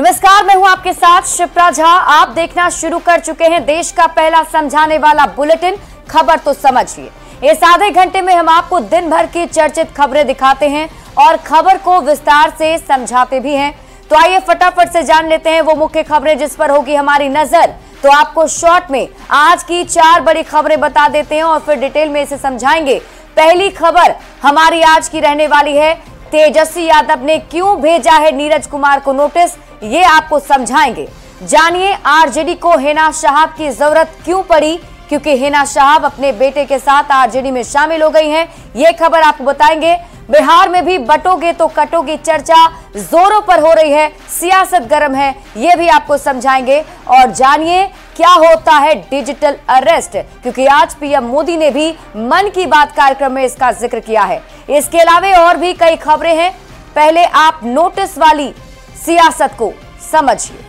नमस्कार, मैं हूं आपके साथ शिप्रा झा। आप देखना शुरू कर चुके हैं देश का पहला समझाने वाला बुलेटिन खबर तो समझिए। इस आधे घंटे में हम आपको दिन भर की चर्चित खबरें दिखाते हैं और खबर को विस्तार से समझाते भी हैं। तो आइए फटाफट से जान लेते हैं वो मुख्य खबरें जिस पर होगी हमारी नजर। तो आपको शॉर्ट में आज की 4 बड़ी खबरें बता देते हैं और फिर डिटेल में इसे समझाएंगे। पहली खबर हमारी आज की रहने वाली है, तेजस्वी यादव ने क्यों भेजा है नीरज कुमार को नोटिस, ये आपको समझाएंगे। जानिए आरजेडी को हिना शहाब की जरूरत क्यों पड़ी, क्योंकि हिना शहाब अपने बेटे के साथ आरजेडी में शामिल हो गई हैं। ये खबर आपको बताएंगे। बिहार में भी बटोगे तो कटोगे चर्चा जोरों पर हो रही है, सियासत गर्म है, ये भी आपको समझाएंगे। और जानिए क्या होता है डिजिटल अरेस्ट, क्योंकि आज पीएम मोदी ने भी मन की बात कार्यक्रम में इसका जिक्र किया है। इसके अलावा और भी कई खबरें हैं। पहले आप नोटिस वाली सियासत को समझिए।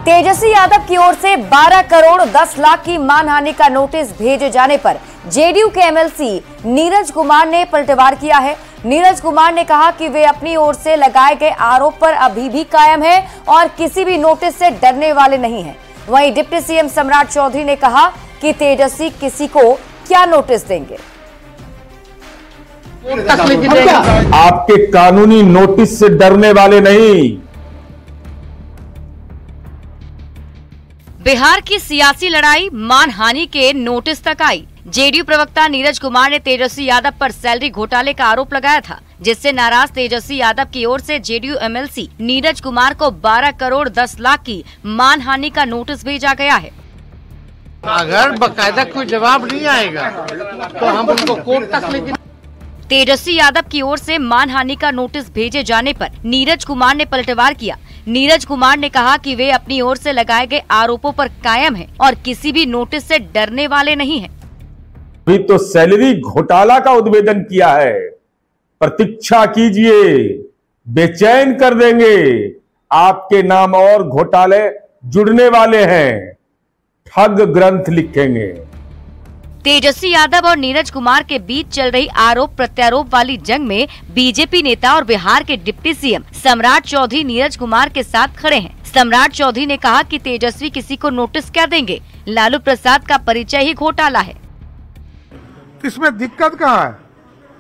तेजस्वी यादव की ओर से 12 करोड़ 10 लाख की मानहानि का नोटिस भेजे जाने पर जेडीयू के एमएलसी नीरज कुमार ने पलटवार किया है। नीरज कुमार ने कहा कि वे अपनी ओर से लगाए गए आरोप पर अभी भी कायम है और किसी भी नोटिस से डरने वाले नहीं हैं। वहीं डिप्टी सीएम सम्राट चौधरी ने कहा कि तेजस्वी किसी को क्या नोटिस देंगे। आपके कानूनी नोटिस से डरने वाले नहीं। बिहार की सियासी लड़ाई मानहानि के नोटिस तक आई। जेडीयू प्रवक्ता नीरज कुमार ने तेजस्वी यादव पर सैलरी घोटाले का आरोप लगाया था, जिससे नाराज तेजस्वी यादव की ओर से जेडीयू एमएलसी नीरज कुमार को 12 करोड़ 10 लाख की मानहानि का नोटिस भेजा गया है। अगर बकायदा कोई जवाब नहीं आएगा तो हम उनको कोर्ट तक लेके। तेजस्वी यादव की ओर से मानहानि का नोटिस भेजे जाने पर नीरज कुमार ने पलटवार किया। नीरज कुमार ने कहा कि वे अपनी ओर से लगाए गए आरोपों पर कायम हैं और किसी भी नोटिस से डरने वाले नहीं हैं। अभी तो सैलरी घोटाला का उद्भेदन किया है, प्रतीक्षा कीजिए, बेचैन कर देंगे। आपके नाम और घोटाले जुड़ने वाले हैं, ठग ग्रंथ लिखेंगे। तेजस्वी यादव और नीरज कुमार के बीच चल रही आरोप प्रत्यारोप वाली जंग में बीजेपी नेता और बिहार के डिप्टी सीएम सम्राट चौधरी नीरज कुमार के साथ खड़े हैं। सम्राट चौधरी ने कहा कि तेजस्वी किसी को नोटिस क्या देंगे, लालू प्रसाद का परिचय ही घोटाला है। इसमें दिक्कत कहाँ है?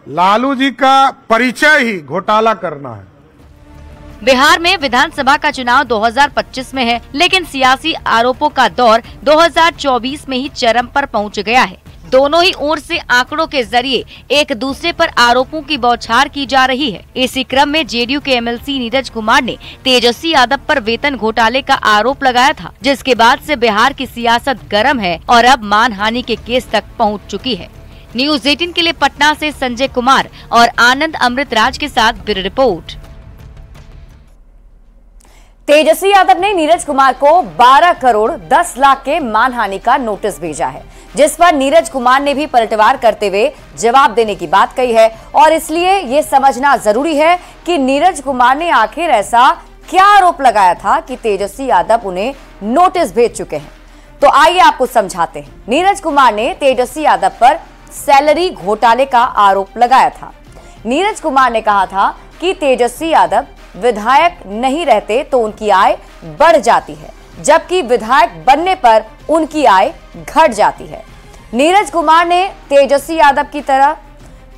लालू जी का परिचय ही घोटाला करना है। बिहार में विधानसभा का चुनाव 2025 में है, लेकिन सियासी आरोपों का दौर 2024 में ही चरम पर पहुंच गया है। दोनों ही ओर से आंकड़ों के जरिए एक दूसरे पर आरोपों की बौछार की जा रही है। इसी क्रम में जेडीयू के एमएलसी नीरज कुमार ने तेजस्वी यादव पर वेतन घोटाले का आरोप लगाया था, जिसके बाद से बिहार की सियासत गर्म है और अब मानहानि के केस तक पहुंच चुकी है। न्यूज 18 के लिए पटना से संजय कुमार और आनंद अमृतराज के साथ ब्यूरो रिपोर्ट। तेजस्वी यादव ने नीरज कुमार को 12 करोड़ 10 लाख के मानहानि का नोटिस भेजा है, जिस पर नीरज कुमार ने भी पलटवार करते हुए जवाब देने की बात कही है। और इसलिए ये समझना जरूरी है कि नीरज कुमार ने आखिर ऐसा क्या आरोप लगाया था कि तेजस्वी यादव उन्हें नोटिस भेज चुके हैं। तो आइए आपको समझाते हैं। नीरज कुमार ने तेजस्वी यादव पर सैलरी घोटाले का आरोप लगाया था। नीरज कुमार ने कहा था कि तेजस्वी यादव विधायक नहीं रहते तो उनकी आय बढ़ जाती है, जबकि विधायक बनने पर उनकी आय घट जाती है। नीरज कुमार ने तेजस्वी यादव की तरह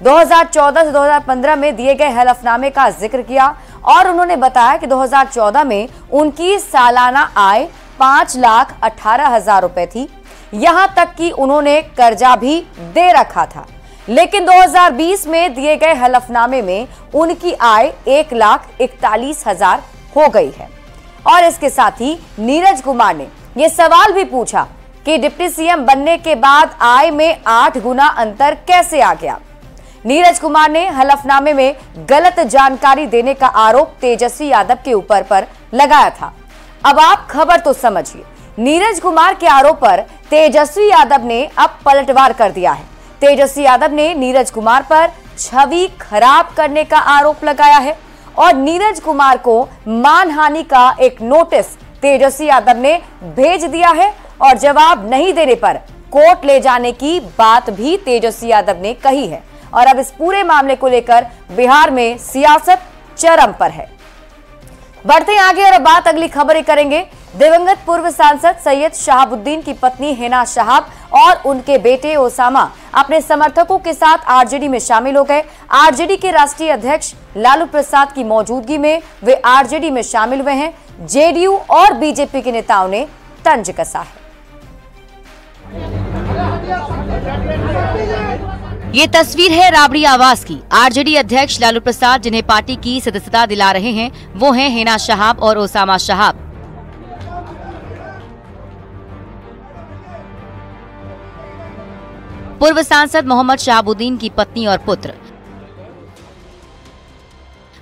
2014 से 2015 में दिए गए हलफनामे का जिक्र किया और उन्होंने बताया कि 2014 में उनकी सालाना आय 5,18,000 रुपए थी। यहां तक कि उन्होंने कर्जा भी दे रखा था, लेकिन 2020 में दिए गए हलफनामे में उनकी आय 1,41,000 हो गई है। और इसके साथ ही नीरज कुमार ने यह सवाल भी पूछा कि डिप्टी सीएम बनने के बाद आय में 8 गुना अंतर कैसे आ गया। नीरज कुमार ने हलफनामे में गलत जानकारी देने का आरोप तेजस्वी यादव के ऊपर पर लगाया था। अब आप खबर तो समझिए। नीरज कुमार के आरोप पर तेजस्वी यादव ने अब पलटवार कर दिया है। तेजस्वी यादव ने नीरज कुमार पर छवि खराब करने का आरोप लगाया है और नीरज कुमार को मानहानि का एक नोटिस तेजस्वी यादव ने भेज दिया है और जवाब नहीं देने पर कोर्ट ले जाने की बात भी तेजस्वी यादव ने कही है। और अब इस पूरे मामले को लेकर बिहार में सियासत चरम पर है। बढ़ते हैं आगे और अब बात अगली खबर करेंगे। दिवंगत पूर्व सांसद सैयद शहाबुद्दीन की पत्नी हिना शहाब और उनके बेटे ओसामा अपने समर्थकों के साथ आरजेडी में शामिल हो गए। आरजेडी के राष्ट्रीय अध्यक्ष लालू प्रसाद की मौजूदगी में वे आरजेडी में शामिल हुए हैं। जेडीयू और बीजेपी के नेताओं ने तंज कसा है। ये तस्वीर है राबड़ी आवास की। आरजेडी अध्यक्ष लालू प्रसाद जिन्हें पार्टी की सदस्यता दिला रहे हैं वो हैं हिना शहाब और ओसामा शहाब। पूर्व सांसद मोहम्मद शहाबुद्दीन की पत्नी और पुत्र।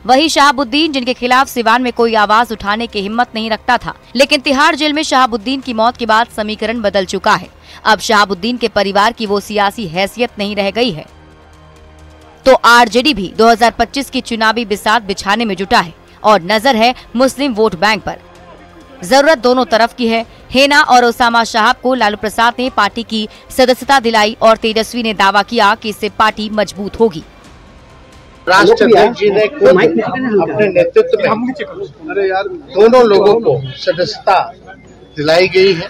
वही शहाबुद्दीन जिनके खिलाफ सिवान में कोई आवाज उठाने की हिम्मत नहीं रखता था, लेकिन तिहाड़ जेल में शहाबुद्दीन की मौत के बाद समीकरण बदल चुका है। अब शहाबुद्दीन के परिवार की वो सियासी हैसियत नहीं रह गई है, तो आरजेडी भी 2025 की चुनावी बिसात बिछाने में जुटा है और नजर है मुस्लिम वोट बैंक पर। जरूरत दोनों तरफ की है। हिना और ओसामा शहाब को लालू प्रसाद ने पार्टी की सदस्यता दिलाई और तेजस्वी ने दावा किया कि इससे पार्टी मजबूत होगी। राष्ट्राध्यक्ष जी ने खुद अपने नेतृत्व में दोनों लोगों को सदस्यता दिलाई गई है।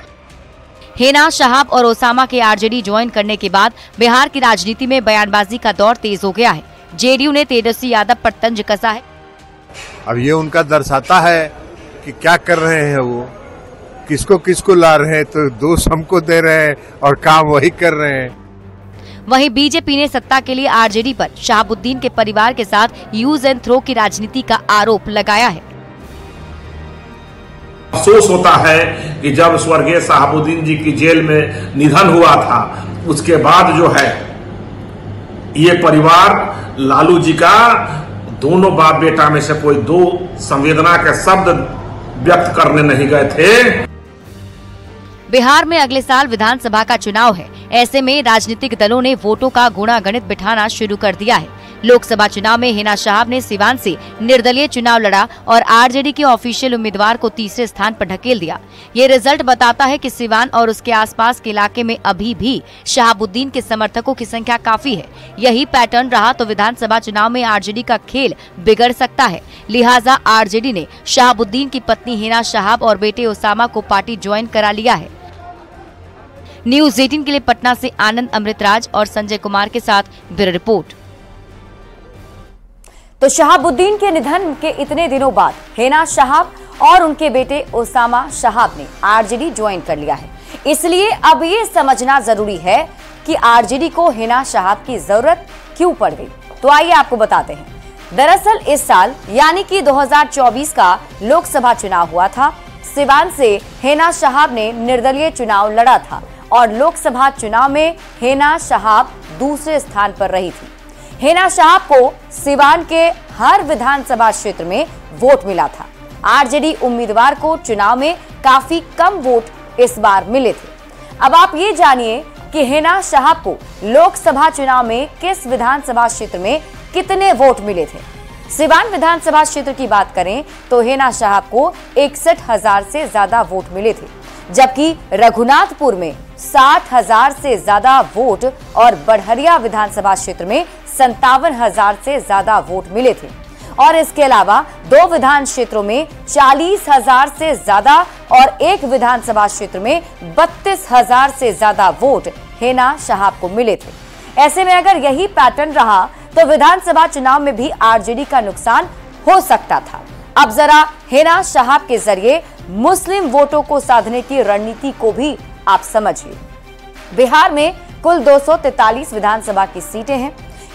हिना शहाब और ओसामा के आरजेडी ज्वाइन करने के बाद बिहार की राजनीति में बयानबाजी का दौर तेज हो गया है। जेडीयू ने तेजस्वी यादव पर तंज कसा है। अब ये उनका दर्शाता है कि क्या कर रहे हैं, वो किसको किसको ला रहे हैं, तो दोष हमको दे रहे हैं और काम वही कर रहे हैं। वहीं बीजेपी ने सत्ता के लिए आरजेडी पर शहाबुद्दीन के परिवार के साथ यूज एंड थ्रो की राजनीति का आरोप लगाया है। अफसोस होता है कि जब स्वर्गीय शहाबुद्दीन जी की जेल में निधन हुआ था, उसके बाद जो है ये परिवार लालू जी का दोनों बाप बेटा में से कोई दो संवेदना के शब्द व्यक्त करने नहीं गए थे। बिहार में अगले साल विधानसभा का चुनाव है। ऐसे में राजनीतिक दलों ने वोटों का गुणागणित बिठाना शुरू कर दिया है। लोकसभा चुनाव में हिना शहाब ने सिवान से निर्दलीय चुनाव लड़ा और आरजेडी के ऑफिशियल उम्मीदवार को तीसरे स्थान पर ढकेल दिया। ये रिजल्ट बताता है कि सिवान और उसके आसपास के इलाके में अभी भी शहाबुद्दीन के समर्थकों की संख्या काफी है। यही पैटर्न रहा तो विधानसभा चुनाव में आरजेडी का खेल बिगड़ सकता है। लिहाजा आरजेडी ने शहाबुद्दीन की पत्नी हिना शहाब और बेटे ओसामा को पार्टी ज्वाइन करा लिया है। न्यूज़ 18 के लिए पटना से आनंद अमृतराज और संजय कुमार के साथ ब्यूरो रिपोर्ट। तो शहाबुद्दीन के निधन के इतने दिनों बाद हिना शहाब और उनके बेटे ओसामा शहाब ने आरजेडी ज्वाइन कर लिया है। इसलिए अब ये समझना जरूरी है कि आरजेडी को हिना शहाब की जरूरत क्यों पड़ गई। तो आइए आपको बताते हैं। दरअसल इस साल यानी कि 2024 का लोकसभा चुनाव हुआ था। सिवान से हिना शहाब ने निर्दलीय चुनाव लड़ा था और लोकसभा चुनाव में हिना शहाब दूसरे स्थान पर रही थी। हिना शहाब को सिवान के हर विधानसभा क्षेत्र में वोट मिला था। आरजेडी उम्मीदवार को चुनाव में काफी कम वोट इस बार मिले थे। अब आप ये जानिए कि हिना शहाब को लोकसभा चुनाव में किस विधानसभा क्षेत्र में कितने वोट मिले थे। सिवान विधानसभा क्षेत्र की बात करें तो हिना शहाब को 61,000 से ज्यादा वोट मिले थे, जबकि रघुनाथपुर में 60,000 से ज्यादा वोट और बढ़हरिया विधानसभा क्षेत्र में 57,000 से ज्यादा वोट मिले थे। और इसके अलावा दो विधान क्षेत्रों में 40,000 से ज्यादा और एक विधानसभा क्षेत्र में 32,000 से ज्यादा वोट हिना शहाब को मिले थे। ऐसे में अगर यही पैटर्न रहा तो विधानसभा चुनाव में भी आरजेडी का नुकसान हो सकता था। अब जरा हिना शहाब के जरिए मुस्लिम वोटों को साधने की रणनीति को भी आप समझिए। बिहार में कुल 243 विधानसभा की सीटें हैं।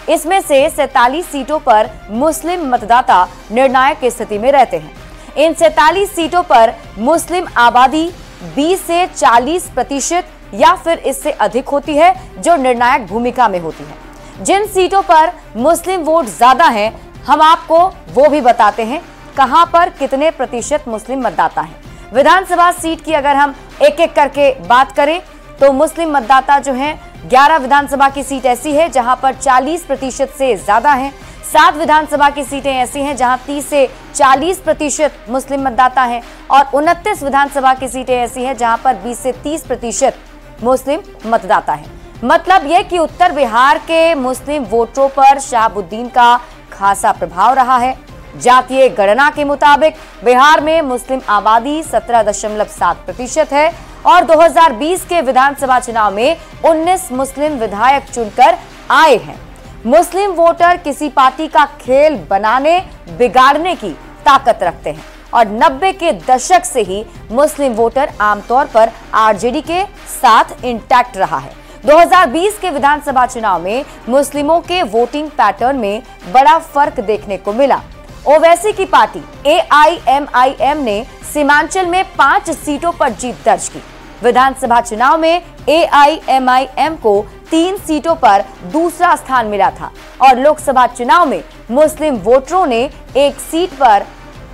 इसमें से 47 सीटों पर मुस्लिम मतदाता निर्णायक की स्थिति में रहते हैं। इन 47 सीटों पर मुस्लिम आबादी 20 से 40% या फिर इससे अधिक होती है, जो निर्णायक भूमिका में होती है। जिन सीटों पर मुस्लिम वोट ज्यादा हैं, हम आपको वो भी बताते हैं कहां पर कितने प्रतिशत मुस्लिम मतदाता हैं। विधानसभा सीट की अगर हम एक एक करके बात करें तो मुस्लिम मतदाता जो हैं 11 विधानसभा की सीट ऐसी है जहां पर 40% से ज्यादा हैं। 7 विधानसभा की सीटें ऐसी हैं जहां 30 से 40% मुस्लिम मतदाता हैं और 29 विधानसभा की सीटें ऐसी हैं जहां पर 20 से 30% मुस्लिम मतदाता हैं। मतलब यह कि उत्तर बिहार के मुस्लिम वोटरों पर शहाबुद्दीन का खासा प्रभाव रहा है। जातीय गणना के मुताबिक बिहार में मुस्लिम आबादी 17.7% है और 2020 के विधानसभा चुनाव में 19 मुस्लिम विधायक चुनकर आए हैं। मुस्लिम वोटर किसी पार्टी का खेल बनाने बिगाड़ने की ताकत रखते हैं और 90 के दशक से ही मुस्लिम वोटर आमतौर पर आरजेडी के साथ इंटैक्ट रहा है। 2020 के विधानसभा चुनाव में मुस्लिमों के वोटिंग पैटर्न में बड़ा फर्क देखने को मिला। ओवैसी की पार्टी AIMIM ने सीमांचल में 5 सीटों पर जीत दर्ज की। विधानसभा चुनाव में AIMIM को 3 सीटों पर दूसरा स्थान मिला था और लोकसभा चुनाव में मुस्लिम वोटरों ने एक सीट पर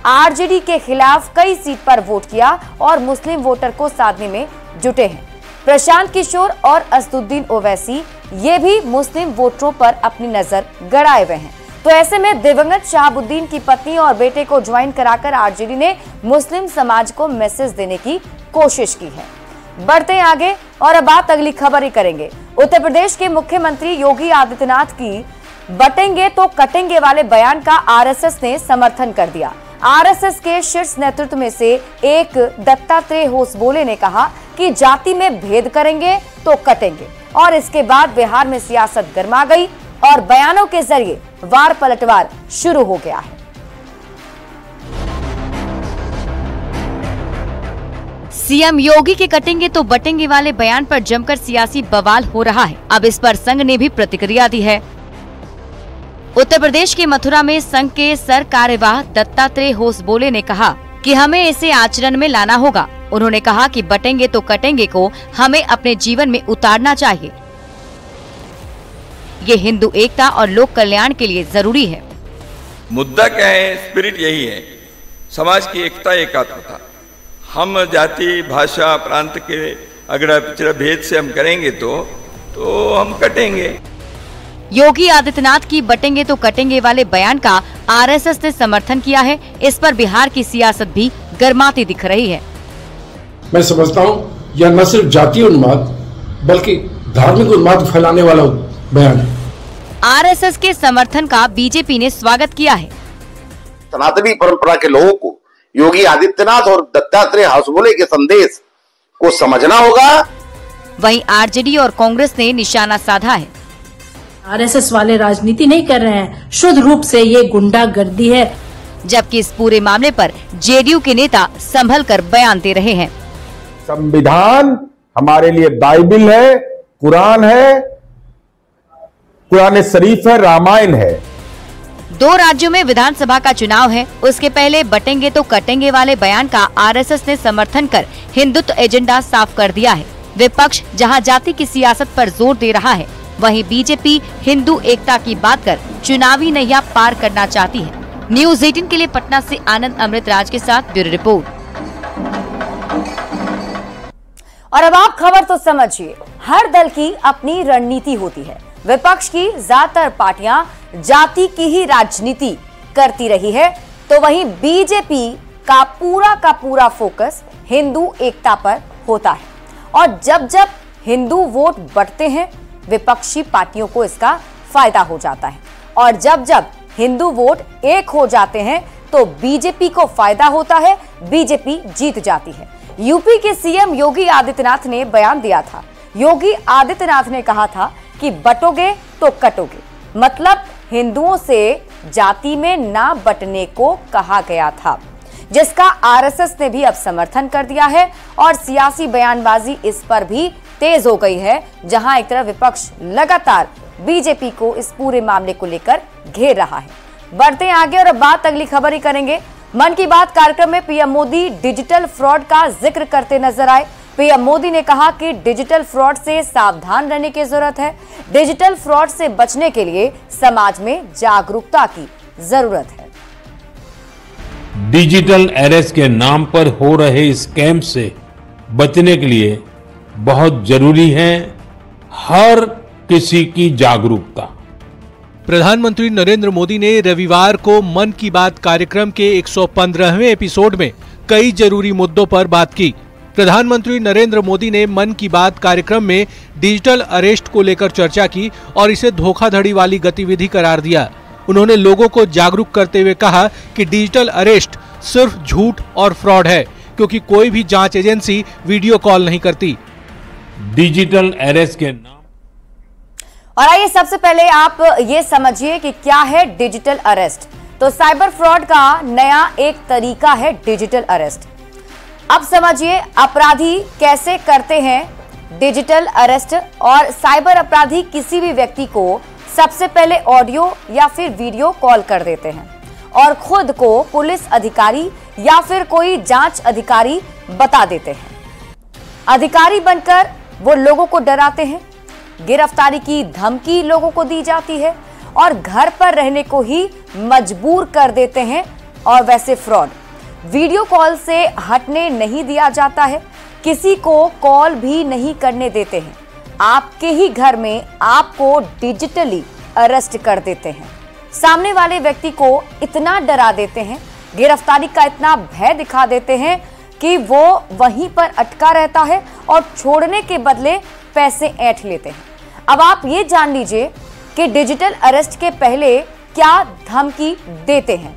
आरजेडी के खिलाफ कई सीट पर वोट किया और मुस्लिम वोटर को साधने में जुटे हैं। प्रशांत किशोर और असदुद्दीन ओवैसी ये भी मुस्लिम वोटरों पर अपनी नजर गड़ाए हुए हैं। तो ऐसे में दिवंगत शहाबुद्दीन की पत्नी और बेटे को ज्वाइन कराकर आरजेडी ने मुस्लिम समाज को मैसेज देने की कोशिश की है। बढ़ते हैं आगे और अब बात अगली खबर ही करेंगे। उत्तर प्रदेश के मुख्यमंत्री योगी आदित्यनाथ की बटेंगे तो कटेंगे वाले बयान का आरएसएस ने समर्थन कर दिया। आरएसएस के शीर्ष नेतृत्व में से एक दत्तात्रेय होसबोले ने कहा कि जाति में भेद करेंगे तो कटेंगे और इसके बाद बिहार में सियासत गर्मा गई और बयानों के जरिए वार पलटवार शुरू हो गया है। सीएम योगी के कटेंगे तो बटेंगे वाले बयान पर जमकर सियासी बवाल हो रहा है। अब इस पर संघ ने भी प्रतिक्रिया दी है। उत्तर प्रदेश के मथुरा में संघ के सर कार्यवाह दत्तात्रेय होसबोले ने कहा कि हमें इसे आचरण में लाना होगा। उन्होंने कहा कि बटेंगे तो कटेंगे को हमें अपने जीवन में उतारना चाहिए। ये हिंदू एकता और लोक कल्याण के लिए जरूरी है। मुद्दा क्या है? स्पिरिट यही है, समाज की एकता एकात्मता। हम जाति भाषा प्रांत के अगर पिछड़ा भेद से हम करेंगे तो हम कटेंगे। योगी आदित्यनाथ की बटेंगे तो कटेंगे वाले बयान का आरएसएस ने समर्थन किया है। इस पर बिहार की सियासत भी गर्माती दिख रही है। मैं समझता हूँ यह न सिर्फ जातीय उन्माद बल्कि धार्मिक उन्माद फैलाने वाला बयान है। आरएसएस के समर्थन का बीजेपी ने स्वागत किया है। सनातनी परंपरा के लोगों को योगी आदित्यनाथ और दत्तात्रेय होसबोले के संदेश को समझना होगा। वहीं आरजेडी और कांग्रेस ने निशाना साधा है। आरएसएस वाले राजनीति नहीं कर रहे हैं, शुद्ध रूप से ये गुंडागर्दी है। जबकि इस पूरे मामले पर जेडीयू के नेता संभल कर बयान दे रहे हैं। संविधान हमारे लिए बाइबिल है, कुरान है, कुरान शरीफ है, रामायण है। 2 राज्यों में विधानसभा का चुनाव है। उसके पहले बटेंगे तो कटेंगे वाले बयान का आरएसएस ने समर्थन कर हिंदुत्व एजेंडा साफ कर दिया है। विपक्ष जहां जाति की सियासत पर जोर दे रहा है, वहीं बीजेपी हिंदू एकता की बात कर चुनावी नैया पार करना चाहती है। न्यूज़ 18 के लिए पटना से आनंद अमृतराज के साथ ब्यूरो रिपोर्ट। और अब आप खबर तो समझिए, हर दल की अपनी रणनीति होती है। विपक्ष की ज्यादातर पार्टियां जाति की ही राजनीति करती रही है, तो वहीं बीजेपी का पूरा फोकस हिंदू एकता पर होता है। और जब जब हिंदू वोट बढ़ते हैं, विपक्षी पार्टियों को इसका फायदा हो जाता है और जब जब हिंदू वोट एक हो जाते हैं तो बीजेपी को फायदा होता है, बीजेपी जीत जाती है। यूपी के सीएम योगी आदित्यनाथ ने बयान दिया था। योगी आदित्यनाथ ने कहा था कि बटोगे तो कटोगे, मतलब हिंदुओं से जाति में ना बटने को कहा गया था, जिसका आरएसएस ने भी अब समर्थन कर दिया है और सियासी बयानबाजी इस पर भी तेज हो गई है, जहां एक तरफ विपक्ष लगातार बीजेपी को इस पूरे मामले को लेकर घेर रहा है। बढ़ते हैं आगे और अब बात अगली खबर ही करेंगे। मन की बात कार्यक्रम में पीएम मोदी डिजिटल फ्रॉड का जिक्र करते नजर आए। पीएम मोदी ने कहा कि डिजिटल फ्रॉड से सावधान रहने की जरूरत है। डिजिटल फ्रॉड से बचने के लिए समाज में जागरूकता की जरूरत है। डिजिटल अरेस्ट के नाम पर हो रहे स्कैम से बचने के लिए बहुत जरूरी है हर किसी की जागरूकता। प्रधानमंत्री नरेंद्र मोदी ने रविवार को मन की बात कार्यक्रम के 115वें एपिसोड में कई जरूरी मुद्दों पर बात की। प्रधानमंत्री नरेंद्र मोदी ने मन की बात कार्यक्रम में डिजिटल अरेस्ट को लेकर चर्चा की और इसे धोखाधड़ी वाली गतिविधि करार दिया। उन्होंने लोगों को जागरूक करते हुए कहा कि डिजिटल अरेस्ट सिर्फ झूठ और फ्रॉड है, क्योंकि कोई भी जांच एजेंसी वीडियो कॉल नहीं करती। डिजिटल अरेस्ट के नाम और आइए सबसे पहले आप ये समझिए कि क्या है डिजिटल अरेस्ट। तो साइबर फ्रॉड का नया एक तरीका है डिजिटल अरेस्ट। अब समझिए अपराधी कैसे करते हैं डिजिटल अरेस्ट। और साइबर अपराधी किसी भी व्यक्ति को सबसे पहले ऑडियो या फिर वीडियो कॉल कर देते हैं और खुद को पुलिस अधिकारी या फिर कोई जांच अधिकारी बता देते हैं। अधिकारी बनकर वो लोगों को डराते हैं, गिरफ्तारी की धमकी लोगों को दी जाती है और घर पर रहने को ही मजबूर कर देते हैं। और वैसे फ्रॉड वीडियो कॉल से हटने नहीं दिया जाता है, किसी को कॉल भी नहीं करने देते हैं, आपके ही घर में आपको डिजिटली अरेस्ट कर देते हैं। सामने वाले व्यक्ति को इतना डरा देते हैं, गिरफ्तारी का इतना भय दिखा देते हैं कि वो वहीं पर अटका रहता है और छोड़ने के बदले पैसे ऐंठ लेते हैं। अब आप ये जान लीजिए कि डिजिटल अरेस्ट के पहले क्या धमकी देते हैं।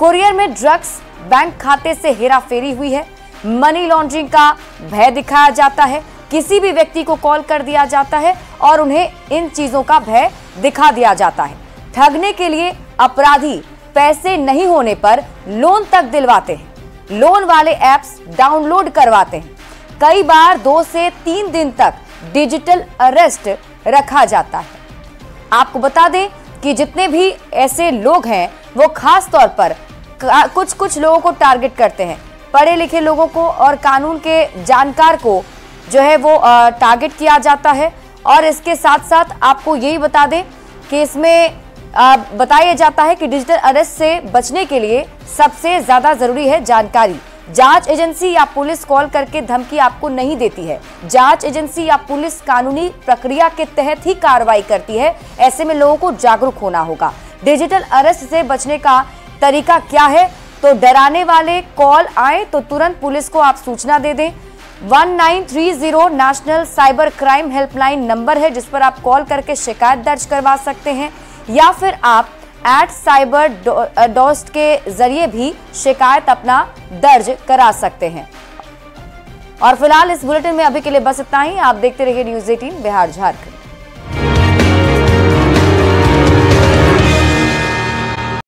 कुरियर में ड्रग्स, बैंक खाते से हेराफेरी हुई है, मनी लॉन्ड्रिंग का भय दिखाया जाता है, किसी भी व्यक्ति को कॉल कर दिया जाता है और उन्हें इन चीजों का भय दिखा दिया जाता है। ठगने के लिए अपराधी पैसे नहीं होने पर लोन तक दिलवाते हैं, लोन वाले ऐप्स डाउनलोड करवाते हैं। कई बार 2 से 3 दिन तक डिजिटल अरेस्ट रखा जाता है। आपको बता दें कि जितने भी ऐसे लोग हैं वो खास तौर पर कुछ लोगों को टारगेट करते हैं, पढ़े लिखे लोगों को और कानून के जानकार को जो है वो टारगेट किया जाता है। और इसके साथ साथ आपको यही बता दें कि इसमें बताया जाता है कि डिजिटल अरेस्ट से बचने के लिए सबसे ज्यादा जरूरी है जानकारी। जांच एजेंसी या पुलिस कॉल करके धमकी आपको नहीं देती है। जांच एजेंसी या पुलिस कानूनी प्रक्रिया के तहत ही कार्रवाई करती है। ऐसे में लोगों को जागरूक होना होगा। डिजिटल अरेस्ट से बचने का तरीका क्या है? तो डराने वाले कॉल आए तो तुरंत पुलिस को आप सूचना दे दें। 1930 national cyber crime helpline number है जिस पर आप कॉल करके शिकायत दर्ज करवा सकते हैं, या फिर आप @cyber-dost के जरिए भी शिकायत अपना दर्ज करा सकते हैं। और फिलहाल इस बुलेटिन में अभी के लिए बस इतना ही। आप देखते रहिए न्यूज़ 18 बिहार झारखंड।